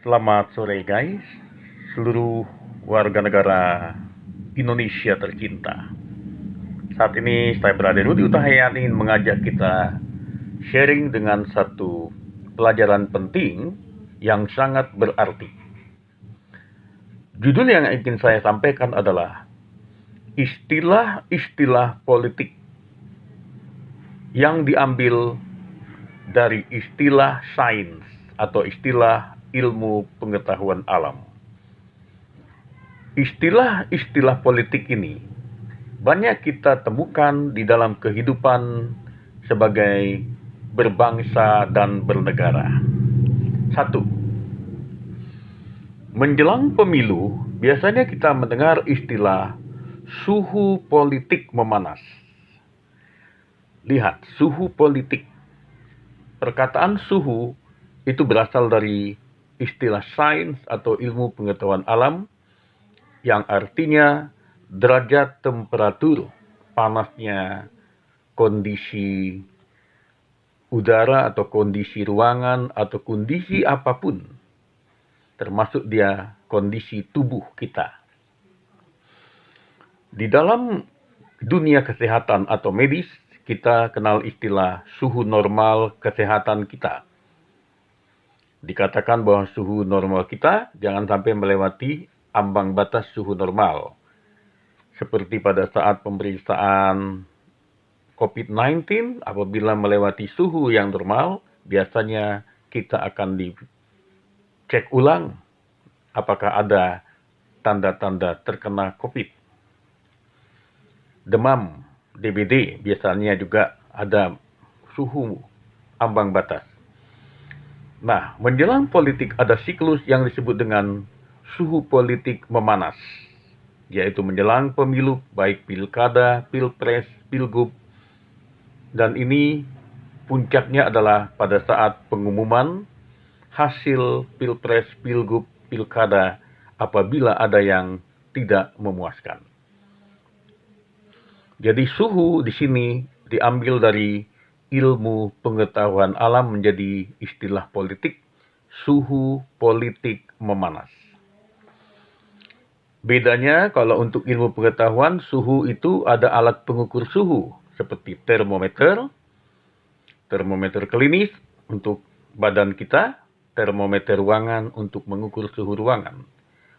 Selamat sore guys, seluruh warga negara Indonesia tercinta. Saat ini saya berada di Utahayan ingin mengajak kita sharing dengan satu pelajaran penting yang sangat berarti. Judul yang ingin saya sampaikan adalah istilah-istilah politik yang diambil dari istilah sains atau istilah ilmu pengetahuan alam. Istilah-istilah politik ini banyak kita temukan di dalam kehidupan sebagai berbangsa dan bernegara. 1. Menjelang pemilu, biasanya kita mendengar istilah suhu politik memanas. Lihat, suhu politik. Perkataan suhu itu berasal dari istilah sains atau ilmu pengetahuan alam yang artinya derajat temperatur panasnya kondisi udara atau kondisi ruangan atau kondisi apapun, termasuk dia kondisi tubuh kita. Di dalam dunia kesehatan atau medis, kita kenal istilah suhu normal kesehatan kita. Dikatakan bahwa suhu normal kita jangan sampai melewati ambang batas suhu normal. Seperti pada saat pemeriksaan COVID-19, apabila melewati suhu yang normal, biasanya kita akan dicek ulang apakah ada tanda-tanda terkena COVID. Demam, DBD, biasanya juga ada suhu ambang batas. Nah, menjelang politik ada siklus yang disebut dengan suhu politik memanas, yaitu menjelang pemilu, baik pilkada, pilpres, pilgub, dan ini puncaknya adalah pada saat pengumuman hasil pilpres, pilgub, pilkada apabila ada yang tidak memuaskan. Jadi suhu di sini diambil dari ilmu pengetahuan alam menjadi istilah politik, suhu politik memanas. Bedanya kalau untuk ilmu pengetahuan, suhu itu ada alat pengukur suhu seperti termometer klinis untuk badan kita, termometer ruangan untuk mengukur suhu ruangan,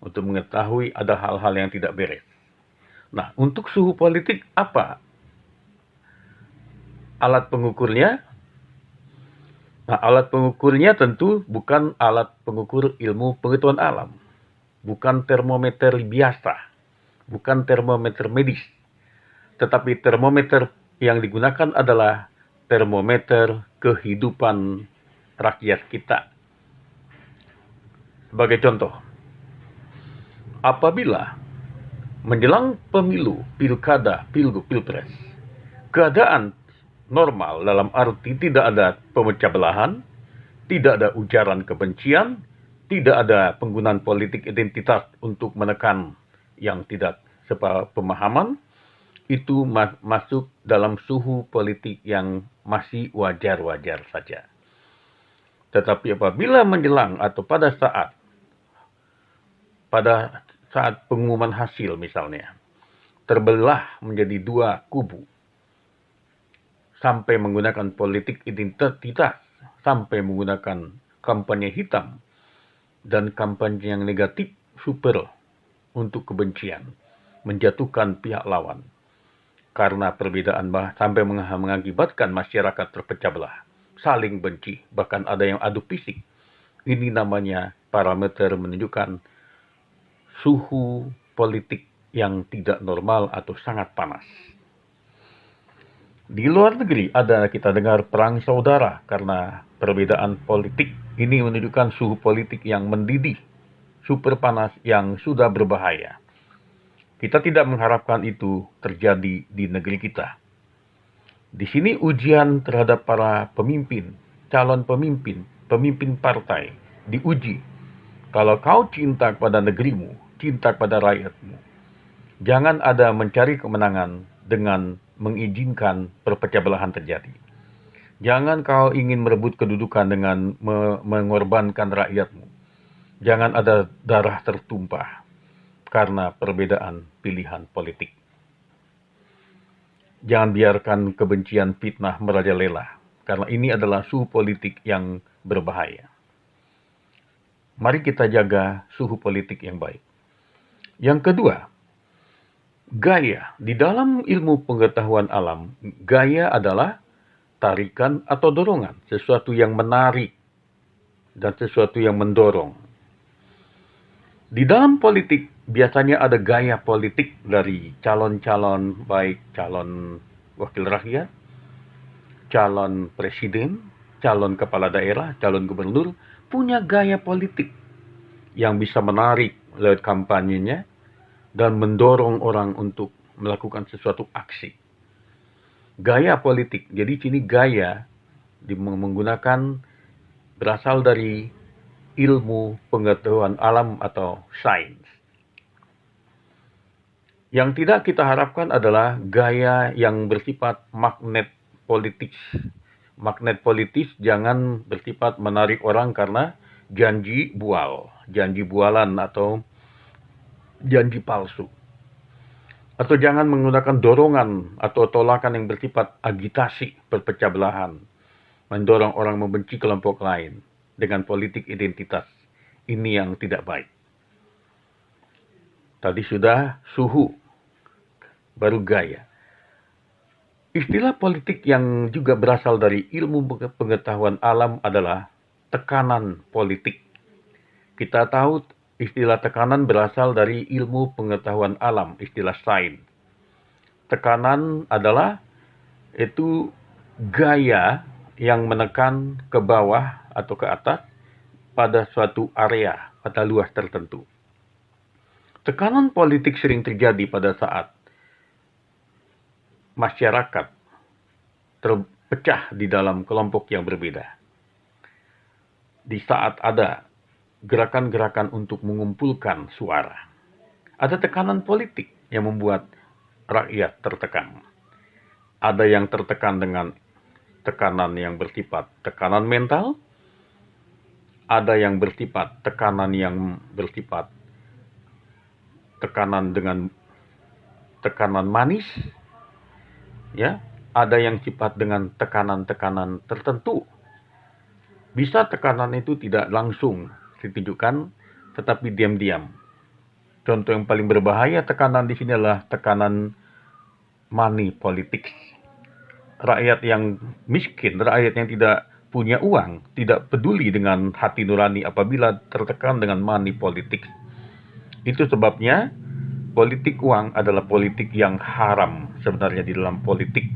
untuk mengetahui ada hal-hal yang tidak beres. Nah, untuk suhu politik apa alat pengukurnya? Nah, alat pengukurnya tentu bukan alat pengukur ilmu pengetahuan alam. Bukan termometer biasa, bukan termometer medis, tetapi termometer yang digunakan adalah termometer kehidupan rakyat kita. Sebagai contoh, apabila menjelang pemilu, pilkada, pilgub, pilpres, keadaan normal dalam arti tidak ada pemecah belahan, tidak ada ujaran kebencian, tidak ada penggunaan politik identitas untuk menekan yang tidak sepemahaman, itu masuk dalam suhu politik yang masih wajar-wajar saja. Tetapi apabila menjelang atau pada saat pengumuman hasil misalnya, terbelah menjadi dua kubu, sampai menggunakan politik identitas, sampai menggunakan kampanye hitam, dan kampanye yang negatif super untuk kebencian, menjatuhkan pihak lawan. Karena perbedaan sampai mengakibatkan masyarakat terpecah belah, saling benci, bahkan ada yang adu fisik. Ini namanya parameter menunjukkan suhu politik yang tidak normal atau sangat panas. Di luar negeri ada kita dengar perang saudara karena perbedaan politik. Ini menunjukkan suhu politik yang mendidih, super panas yang sudah berbahaya. Kita tidak mengharapkan itu terjadi di negeri kita. Di sini ujian terhadap para pemimpin, calon pemimpin, pemimpin partai diuji. Kalau kau cinta kepada negerimu, cinta kepada rakyatmu, jangan ada mencari kemenangan dengan mengizinkan perpecah belahan terjadi. Jangan kau ingin merebut kedudukan dengan mengorbankan rakyatmu. Jangan ada darah tertumpah karena perbedaan pilihan politik. Jangan biarkan kebencian fitnah merajalela, karena ini adalah suhu politik yang berbahaya. Mari kita jaga suhu politik yang baik. Yang kedua, gaya. Di dalam ilmu pengetahuan alam, gaya adalah tarikan atau dorongan, sesuatu yang menarik dan sesuatu yang mendorong. Di dalam politik, biasanya ada gaya politik dari calon-calon, baik calon wakil rakyat, calon presiden, calon kepala daerah, calon gubernur, punya gaya politik yang bisa menarik lewat kampanyenya dan mendorong orang untuk melakukan sesuatu aksi. Gaya politik, jadi sini gaya menggunakan berasal dari ilmu pengetahuan alam atau sains. Yang tidak kita harapkan adalah gaya yang bersifat magnet politis. Magnet politis jangan bersifat menarik orang karena janji bualan atau janji palsu. Atau jangan menggunakan dorongan atau tolakan yang bersifat agitasi, perpecah belahan, mendorong orang membenci kelompok lain dengan politik identitas. Ini yang tidak baik. Tadi sudah suhu, baru gaya. Istilah politik yang juga berasal dari ilmu pengetahuan alam adalah tekanan politik. Kita tahu istilah tekanan berasal dari ilmu pengetahuan alam, istilah sains. Tekanan adalah itu gaya yang menekan ke bawah atau ke atas pada suatu area, pada luas tertentu. Tekanan politik sering terjadi pada saat masyarakat terpecah di dalam kelompok yang berbeda. Di saat ada gerakan-gerakan untuk mengumpulkan suara, ada tekanan politik yang membuat rakyat tertekan. Ada yang tertekan dengan tekanan yang bersifat tekanan mental, ada yang bersifat tekanan dengan tekanan manis, ya, ada yang sifat dengan tekanan-tekanan tertentu. Bisa tekanan itu tidak langsung ditunjukkan, tetapi diam-diam. Contoh yang paling berbahaya tekanan di sini adalah tekanan money politics. Rakyat yang miskin, rakyat yang tidak punya uang, tidak peduli dengan hati nurani apabila tertekan dengan money politics. Itu sebabnya politik uang adalah politik yang haram sebenarnya di dalam politik.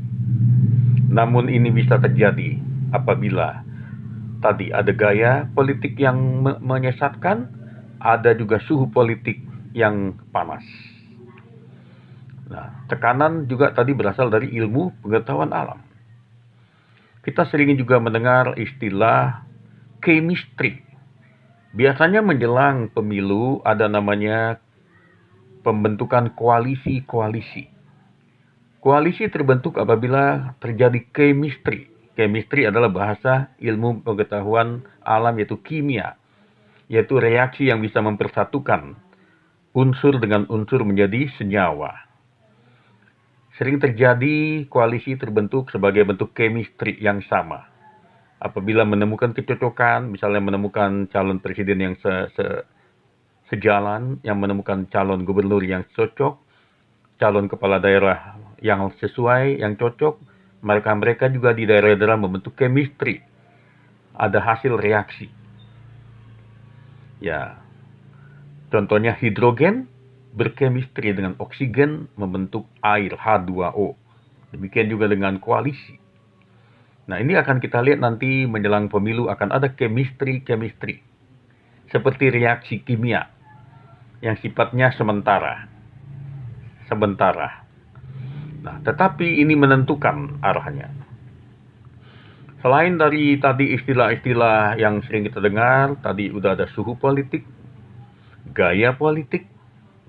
Namun ini bisa terjadi apabila tadi ada gaya politik yang menyesatkan, ada juga suhu politik yang panas. Nah, tekanan juga tadi berasal dari ilmu pengetahuan alam. Kita sering juga mendengar istilah chemistry. Biasanya menjelang pemilu ada namanya pembentukan koalisi-koalisi. Koalisi terbentuk apabila terjadi chemistry. Chemistry adalah bahasa ilmu pengetahuan alam yaitu kimia, yaitu reaksi yang bisa mempersatukan unsur dengan unsur menjadi senyawa. Sering terjadi koalisi terbentuk sebagai bentuk chemistry yang sama. Apabila menemukan kecocokan, misalnya menemukan calon presiden yang sejalan, yang menemukan calon gubernur yang cocok, calon kepala daerah yang sesuai, yang cocok, mereka juga di daerah-daerah membentuk chemistry. Ada hasil reaksi. Ya, contohnya hidrogen berkemistri dengan oksigen membentuk air H2O. Demikian juga dengan koalisi. Nah, ini akan kita lihat nanti menjelang pemilu akan ada chemistry. Seperti reaksi kimia yang sifatnya sementara. Nah, tetapi ini menentukan arahnya. Selain dari tadi istilah-istilah yang sering kita dengar, tadi udah ada suhu politik, gaya politik,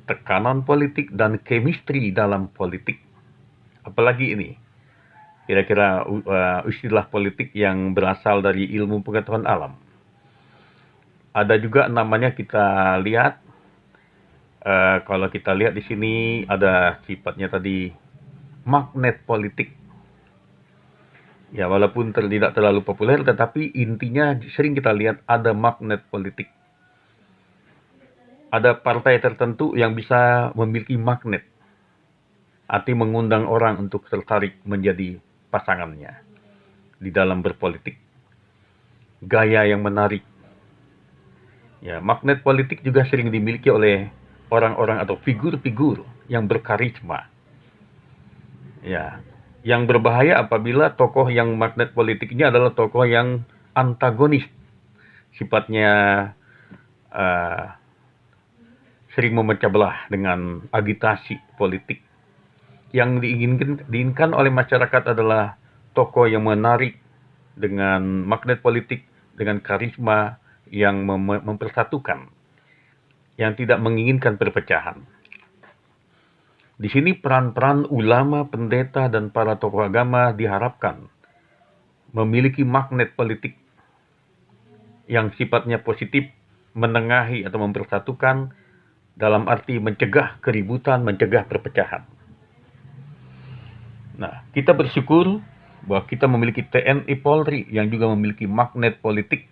tekanan politik, dan chemistry dalam politik. Apalagi ini? Kira-kira istilah politik yang berasal dari ilmu pengetahuan alam. Ada juga namanya kita lihat, kalau kita lihat di sini ada sifatnya tadi magnet politik. Ya, walaupun tidak terlalu populer, tetapi intinya sering kita lihat ada magnet politik. Ada partai tertentu yang bisa memiliki magnet, arti mengundang orang untuk tertarik menjadi pasangannya di dalam berpolitik. Gaya yang menarik. Ya, magnet politik juga sering dimiliki oleh orang-orang atau figur-figur yang berkarisma. Ya, yang berbahaya apabila tokoh yang magnet politiknya adalah tokoh yang antagonis, sifatnya uh, sering memecah belah dengan agitasi politik. Yang diinginkan oleh masyarakat adalah tokoh yang menarik dengan magnet politik, dengan karisma yang mempersatukan, yang tidak menginginkan perpecahan. Di sini peran-peran ulama, pendeta, dan para tokoh agama diharapkan memiliki magnet politik yang sifatnya positif, menengahi atau mempersatukan dalam arti mencegah keributan, mencegah perpecahan. Nah, kita bersyukur bahwa kita memiliki TNI Polri yang juga memiliki magnet politik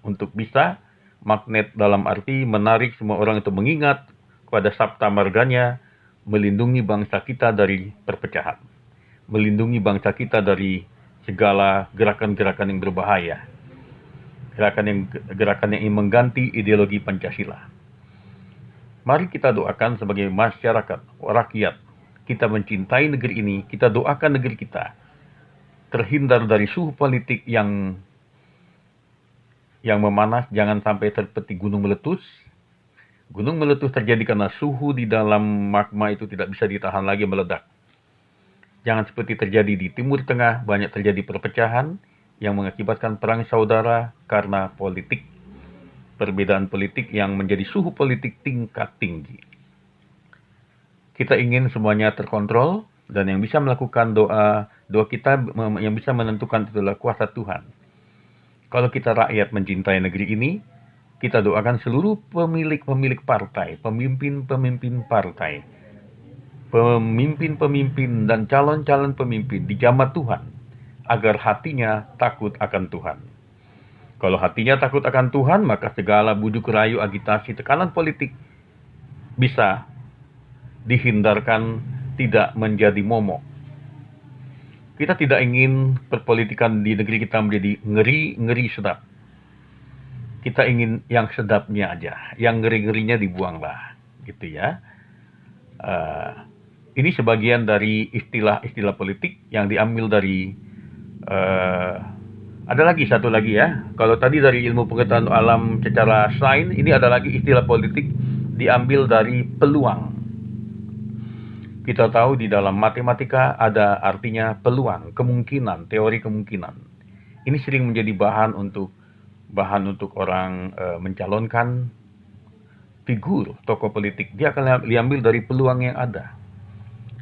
untuk bisa magnet dalam arti menarik semua orang untuk mengingat kepada sabta marganya, melindungi bangsa kita dari perpecahan, melindungi bangsa kita dari segala gerakan-gerakan yang berbahaya, gerakan yang ingin mengganti ideologi Pancasila. Mari kita doakan sebagai masyarakat, rakyat, kita mencintai negeri ini, kita doakan negeri kita terhindar dari suhu politik yang memanas, jangan sampai seperti gunung meletus. Gunung meletus terjadi karena suhu di dalam magma itu tidak bisa ditahan lagi, meledak. Jangan seperti terjadi di Timur Tengah, banyak terjadi perpecahan yang mengakibatkan perang saudara karena politik. Perbedaan politik yang menjadi suhu politik tingkat tinggi. Kita ingin semuanya terkontrol, dan yang bisa melakukan doa kita, yang bisa menentukan itulah kuasa Tuhan. Kalau kita rakyat mencintai negeri ini, kita doakan seluruh pemilik-pemilik partai, pemimpin-pemimpin partai, pemimpin-pemimpin dan calon-calon pemimpin dijamah Tuhan, agar hatinya takut akan Tuhan. Kalau hatinya takut akan Tuhan, maka segala bujuk rayu, agitasi, tekanan politik bisa dihindarkan, tidak menjadi momok. Kita tidak ingin perpolitikan di negeri kita menjadi ngeri-ngeri sedap. Kita ingin yang sedapnya aja, yang ngeri-ngerinya dibuanglah, gitu ya. Ini sebagian dari istilah-istilah politik yang diambil dari ada lagi satu lagi ya. Kalau tadi dari ilmu pengetahuan alam secara sains, ini ada lagi istilah politik diambil dari peluang. Kita tahu di dalam matematika ada artinya peluang, kemungkinan, teori kemungkinan. Ini sering menjadi bahan untuk orang mencalonkan figur tokoh politik. Dia akan diambil dari peluang yang ada.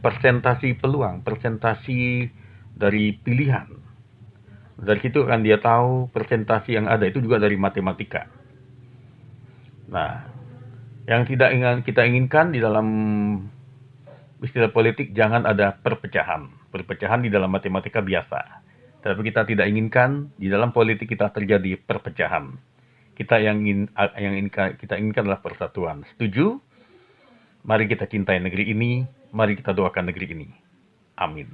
Persentasi peluang, persentasi dari pilihan. Dari situ akan dia tahu persentasi yang ada, itu juga dari matematika. Nah, yang kita inginkan di dalam istilah politik, jangan ada perpecahan. Perpecahan di dalam matematika biasa. Tapi kita tidak inginkan di dalam politik kita terjadi perpecahan. Kita kita inginkan adalah persatuan. Setuju? Mari kita cintai negeri ini, mari kita doakan negeri ini. Amin.